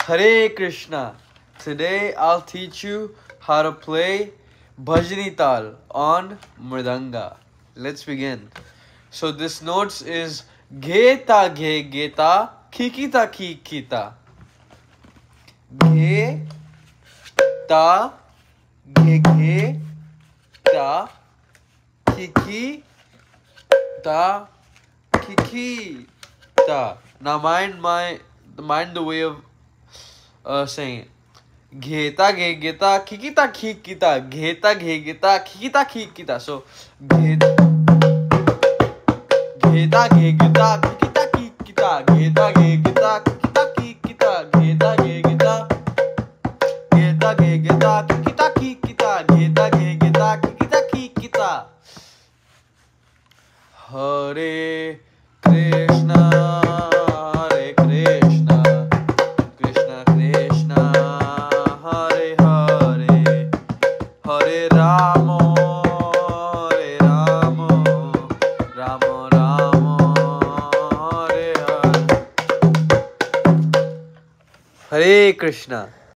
Hare Krishna. Today I'll teach you how to play Bhajani Tal on Mridanga. Let's begin. So this notes is Geta Ge Geta Kikita Kikita. Ge Ta Ge Ge Ta Kiki Ta Kiki Ta. Now mind the way of saying it. Gheta ge geta kikita kikita. Gheta ge geta kikita kikita. So gheta ge geta kikita kikita. Gheta ge geta kikita kikita. Gheta ge geta kikita kikita. Gheta ge geta kikita kikita. Hare Krishna, Hare Krishna, Krishna Krishna, Hare Hare, Hare Rama, Hare Rama, Rama Rama, Hare Hare. Hare Krishna.